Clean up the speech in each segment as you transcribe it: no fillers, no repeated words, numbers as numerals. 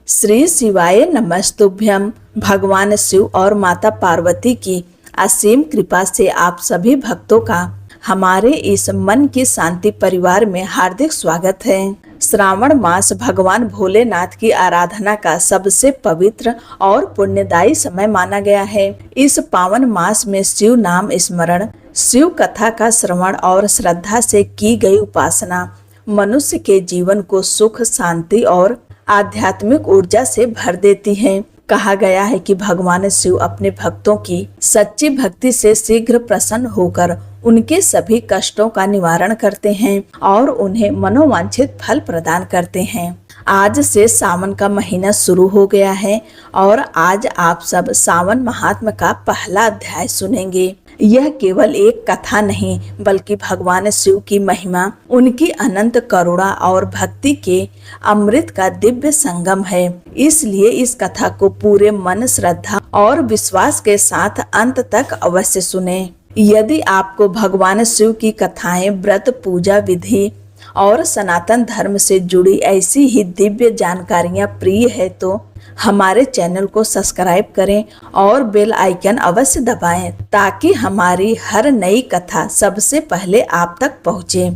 श्री शिवाय नमस्तुभ्यम। भगवान शिव और माता पार्वती की असीम कृपा से आप सभी भक्तों का हमारे इस मन की शांति परिवार में हार्दिक स्वागत है। श्रावण मास भगवान भोलेनाथ की आराधना का सबसे पवित्र और पुण्यदायी समय माना गया है। इस पावन मास में शिव नाम स्मरण, शिव कथा का श्रवण और श्रद्धा से की गई उपासना मनुष्य के जीवन को सुख, शांति और आध्यात्मिक ऊर्जा से भर देती है। कहा गया है कि भगवान शिव अपने भक्तों की सच्ची भक्ति से शीघ्र प्रसन्न होकर उनके सभी कष्टों का निवारण करते हैं और उन्हें मनोवांछित फल प्रदान करते हैं। आज से सावन का महीना शुरू हो गया है और आज आप सब सावन महात्म का पहला अध्याय सुनेंगे। यह केवल एक कथा नहीं बल्कि भगवान शिव की महिमा, उनकी अनंत करुणा और भक्ति के अमृत का दिव्य संगम है। इसलिए इस कथा को पूरे मन, श्रद्धा और विश्वास के साथ अंत तक अवश्य सुने। यदि आपको भगवान शिव की कथाएं, व्रत, पूजा विधि और सनातन धर्म से जुड़ी ऐसी ही दिव्य जानकारियां प्रिय है तो हमारे चैनल को सब्सक्राइब करें और बेल आइकन अवश्य दबाएं ताकि हमारी हर नई कथा सबसे पहले आप तक पहुंचे।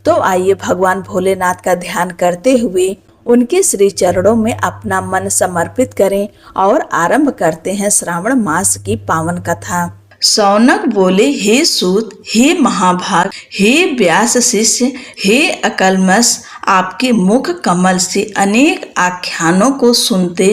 तो आइए भगवान भोलेनाथ का ध्यान करते हुए उनके श्री चरणों में अपना मन समर्पित करें और आरंभ करते हैं श्रावण मास की पावन कथा। शौनक बोले, हे सूत, हे महाभाग, हे व्यास शिष्य, हे अकल्मष, आपके मुख कमल से अनेक आख्यानों को सुनते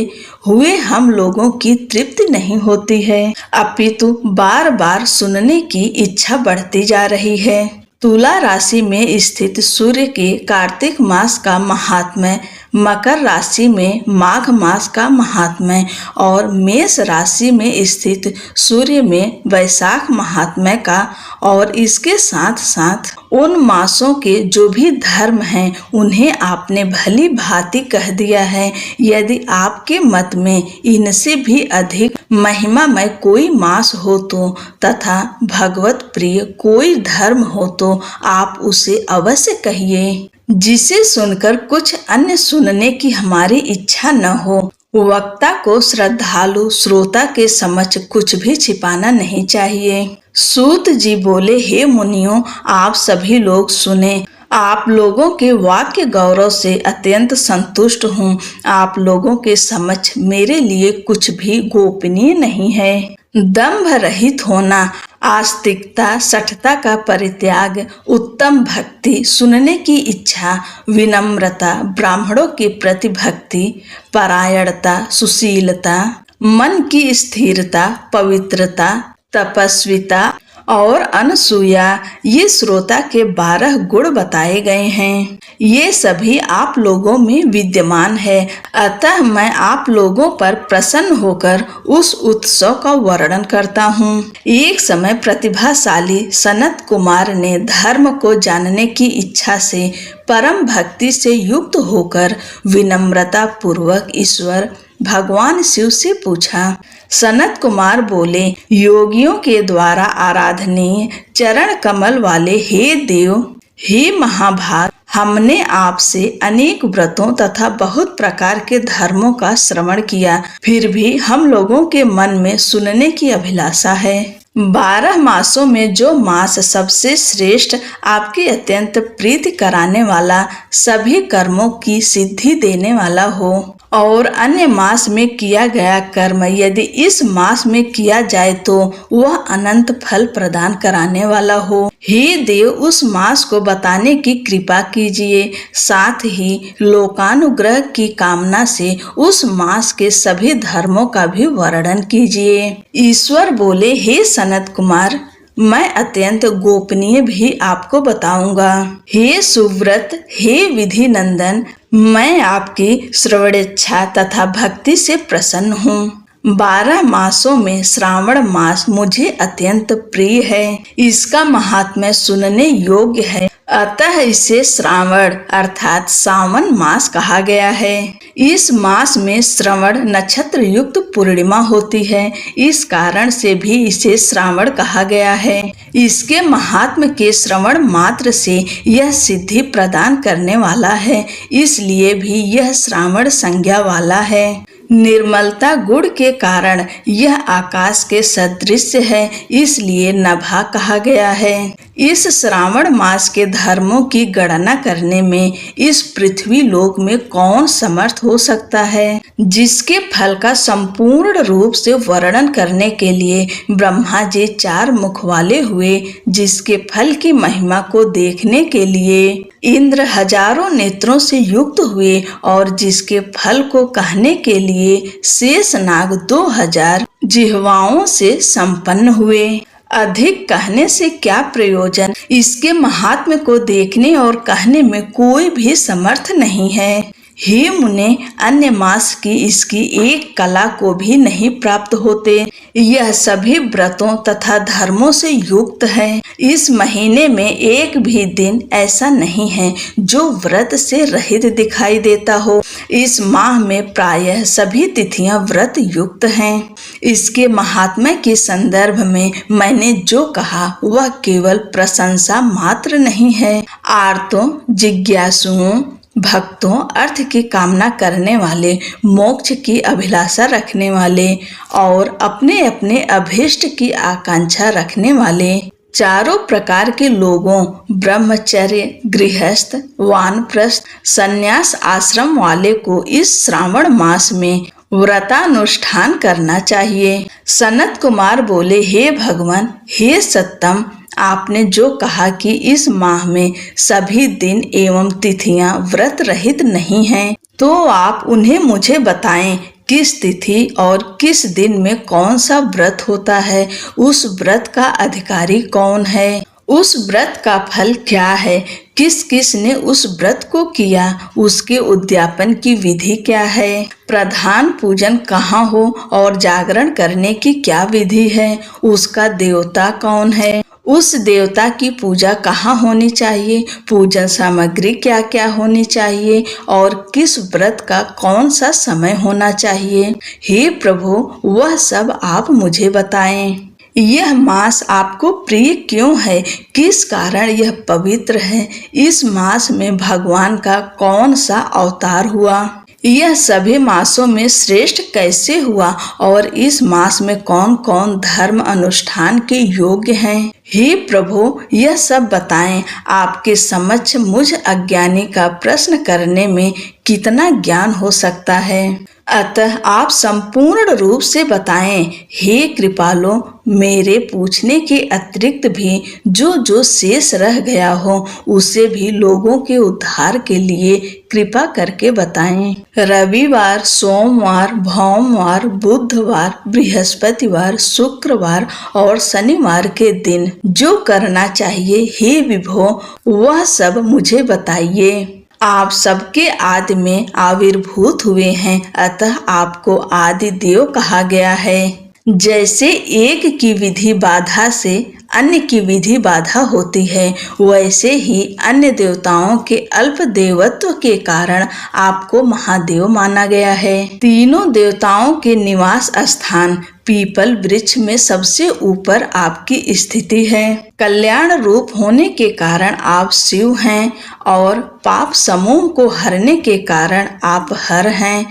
हुए हम लोगों की तृप्ति नहीं होती है, अपितु बार बार सुनने की इच्छा बढ़ती जा रही है। तुला राशि में स्थित सूर्य के कार्तिक मास का महात्म्य, मकर राशि में माघ मास का महात्म्य और मेष राशि में स्थित सूर्य में वैशाख महात्म्य का और इसके साथ साथ उन मासों के जो भी धर्म हैं उन्हें आपने भली भांति कह दिया है। यदि आपके मत में इनसे भी अधिक महिमामय कोई मास हो तो तथा भगवत प्रिय कोई धर्म हो तो आप उसे अवश्य कहिए, जिसे सुनकर कुछ अन्य सुनने की हमारी इच्छा न हो। वक्ता को श्रद्धालु श्रोता के समक्ष कुछ भी छिपाना नहीं चाहिए। सूत जी बोले, हे मुनियों, आप सभी लोग सुने। आप लोगों के वाक्य गौरव से अत्यंत संतुष्ट हूँ। आप लोगों के समक्ष मेरे लिए कुछ भी गोपनीय नहीं है। दंभ रहित होना, आस्तिकता, शठता का परित्याग, उत्तम भक्ति, सुनने की इच्छा, विनम्रता, ब्राह्मणों के प्रति भक्ति, परायणता, सुशीलता, मन की स्थिरता, पवित्रता, तपस्विता और अनसूया, ये श्रोता के 12 गुण बताए गए हैं। ये सभी आप लोगों में विद्यमान है, अतः मैं आप लोगों पर प्रसन्न होकर उस उत्सव का वर्णन करता हूँ। एक समय प्रतिभाशाली सनत कुमार ने धर्म को जानने की इच्छा से परम भक्ति से युक्त होकर विनम्रता पूर्वक ईश्वर भगवान शिव से पूछा। सनत कुमार बोले, योगियों के द्वारा आराधनीय चरण कमल वाले हे देव, हे महाभाग, हमने आपसे अनेक व्रतों तथा बहुत प्रकार के धर्मों का श्रवण किया, फिर भी हम लोगों के मन में सुनने की अभिलाषा है। 12 मासों में जो मास सबसे श्रेष्ठ, आपके अत्यंत प्रीति कराने वाला, सभी कर्मों की सिद्धि देने वाला हो और अन्य मास में किया गया कर्म यदि इस मास में किया जाए तो वह अनंत फल प्रदान कराने वाला हो। हे देव, उस मास को बताने की कृपा कीजिए, साथ ही लोकानुग्रह की कामना से उस मास के सभी धर्मों का भी वर्णन कीजिए। ईश्वर बोले, हे सनत कुमार, मैं अत्यंत गोपनीय भी आपको बताऊंगा। हे सुव्रत, हे विधि नंदन, मैं आपकी श्रवणेच्छा तथा भक्ति से प्रसन्न हूँ। 12 मासों में श्रावण मास मुझे अत्यंत प्रिय है। इसका महात्म्य सुनने योग्य है अतः इसे श्रावण अर्थात सावन मास कहा गया है। इस मास में श्रवण नक्षत्र युक्त पूर्णिमा होती है, इस कारण से भी इसे श्रावण कहा गया है। इसके महात्म के श्रवण मात्र से यह सिद्धि प्रदान करने वाला है, इसलिए भी यह श्रावण संज्ञा वाला है। निर्मलता गुण के कारण यह आकाश के सदृश है, इसलिए नभा कहा गया है। इस श्रावण मास के धर्मों की गणना करने में इस पृथ्वी लोक में कौन समर्थ हो सकता है। जिसके फल का संपूर्ण रूप से वर्णन करने के लिए ब्रह्मा जी 4 मुख वाले हुए, जिसके फल की महिमा को देखने के लिए इंद्र हजारों नेत्रों से युक्त हुए और जिसके फल को कहने के लिए शेषनाग 2000 जिह्वाओं से संपन्न हुए। अधिक कहने से क्या प्रयोजन, इसके महात्म्य को देखने और कहने में कोई भी समर्थ नहीं है। हे मुने, अन्य मास की इसकी एक कला को भी नहीं प्राप्त होते। यह सभी व्रतों तथा धर्मों से युक्त है। इस महीने में एक भी दिन ऐसा नहीं है जो व्रत से रहित दिखाई देता हो। इस माह में प्रायः सभी तिथियां व्रत युक्त हैं। इसके महात्म्य के संदर्भ में मैंने जो कहा वह केवल प्रशंसा मात्र नहीं है। आर्तों, जिज्ञासुओं, भक्तों, अर्थ की कामना करने वाले, मोक्ष की अभिलाषा रखने वाले और अपने अपने अभीष्ट की आकांक्षा रखने वाले चारों प्रकार के लोगों, ब्रह्मचर्य, गृहस्थ, वानप्रस्थ, संन्यास आश्रम वाले को इस श्रावण मास में व्रतानुष्ठान करना चाहिए। सनत कुमार बोले, हे भगवान, हे सत्तम, आपने जो कहा कि इस माह में सभी दिन एवं तिथियां व्रत रहित नहीं हैं, तो आप उन्हें मुझे बताएं। किस तिथि और किस दिन में कौन सा व्रत होता है, उस व्रत का अधिकारी कौन है, उस व्रत का फल क्या है, किस किस ने उस व्रत को किया, उसके उद्यापन की विधि क्या है, प्रधान पूजन कहाँ हो और जागरण करने की क्या विधि है, उसका देवता कौन है, उस देवता की पूजा कहाँ होनी चाहिए, पूजन सामग्री क्या क्या होनी चाहिए और किस व्रत का कौन सा समय होना चाहिए। हे प्रभु, वह सब आप मुझे बताएं। यह मास आपको प्रिय क्यों है, किस कारण यह पवित्र है, इस मास में भगवान का कौन सा अवतार हुआ, यह सभी मासों में श्रेष्ठ कैसे हुआ और इस मास में कौन कौन धर्म अनुष्ठान के योग्य हैं। हे प्रभु, यह सब बताएं। आपके समक्ष मुझ अज्ञानी का प्रश्न करने में कितना ज्ञान हो सकता है, अतः आप संपूर्ण रूप से बताएं। हे कृपालो, मेरे पूछने के अतिरिक्त भी जो जो शेष रह गया हो उसे भी लोगों के उद्धार के लिए कृपा करके बताएं। रविवार, सोमवार, भौमवार, बुधवार, बृहस्पतिवार, शुक्रवार और शनिवार के दिन जो करना चाहिए, हे विभो, वह सब मुझे बताइए। आप सबके आदि में आविर्भूत हुए हैं, अतः आपको आदि देव कहा गया है। जैसे एक की विधि बाधा से अन्य की विधि बाधा होती है, वैसे ही अन्य देवताओं के अल्प देवत्व के कारण आपको महादेव माना गया है। तीनों देवताओं के निवास स्थान पीपल वृक्ष में सबसे ऊपर आपकी स्थिति है। कल्याण रूप होने के कारण आप शिव हैं और पाप समूह को हरने के कारण आप हर हैं।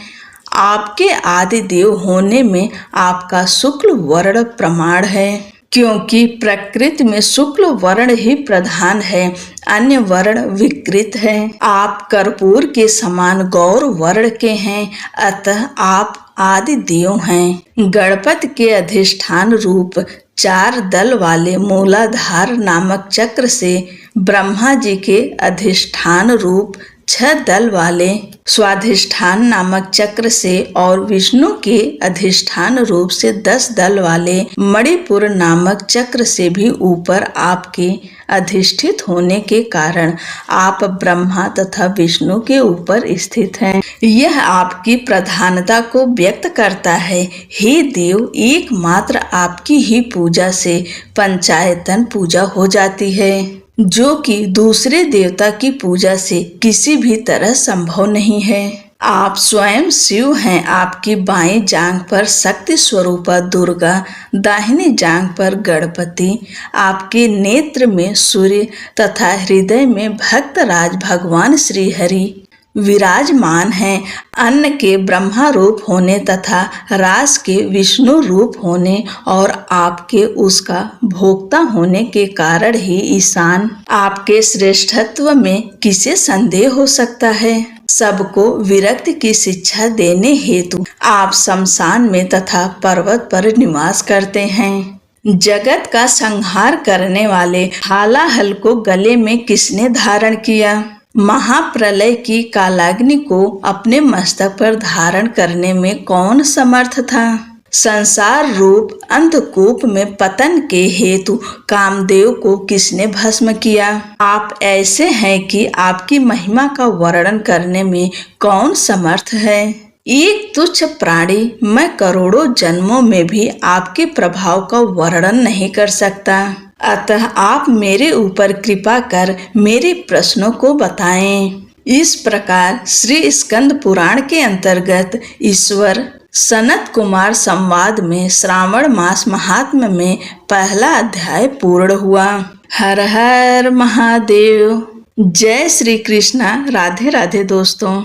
आपके आदि देव होने में आपका शुक्ल वर्ण प्रमाण है, क्योंकि प्रकृति में शुक्ल वर्ण ही प्रधान है, अन्य वर्ण विकृत है। आप कर्पूर के समान गौर वर्ण के हैं, अतः आप आदि देव हैं। गणपति के अधिष्ठान रूप 4 दल वाले मूलाधार नामक चक्र से ब्रह्मा जी के अधिष्ठान रूप 6 दल वाले स्वाधिष्ठान नामक चक्र से और विष्णु के अधिष्ठान रूप से 10 दल वाले मणिपुर नामक चक्र से भी ऊपर आपके अधिष्ठित होने के कारण आप ब्रह्मा तथा विष्णु के ऊपर स्थित हैं। यह आपकी प्रधानता को व्यक्त करता है। हे देव, एकमात्र आपकी ही पूजा से पंचायतन पूजा हो जाती है। जो कि दूसरे देवता की पूजा से किसी भी तरह संभव नहीं है। आप स्वयं शिव हैं। आपकी बाएं जांघ पर शक्ति स्वरूपा दुर्गा, दाहिनी जांघ पर गणपति, आपके नेत्र में सूर्य तथा हृदय में भक्तराज भगवान श्री हरि विराजमान हैं। अन्न के ब्रह्मा रूप होने तथा रास के विष्णु रूप होने और आपके उसका भोक्ता होने के कारण ही ईशान आपके श्रेष्ठत्व में किसे संदेह हो सकता है। सबको विरक्ति की शिक्षा देने हेतु आप शमशान में तथा पर्वत पर निवास करते हैं। जगत का संहार करने वाले हालाहल को गले में किसने धारण किया? महाप्रलय की कालाग्नि को अपने मस्तक पर धारण करने में कौन समर्थ था? संसार रूप अंधकूप में पतन के हेतु कामदेव को किसने भस्म किया? आप ऐसे हैं कि आपकी महिमा का वर्णन करने में कौन समर्थ है? एक तुच्छ प्राणी मैं करोड़ों जन्मों में भी आपके प्रभाव का वर्णन नहीं कर सकता। अतः आप मेरे ऊपर कृपा कर मेरे प्रश्नों को बताएं। इस प्रकार श्री स्कंद पुराण के अंतर्गत ईश्वर सनत कुमार संवाद में श्रावण मास महात्म्य में पहला अध्याय पूर्ण हुआ। हर हर महादेव। जय श्री कृष्णा। राधे राधे दोस्तों।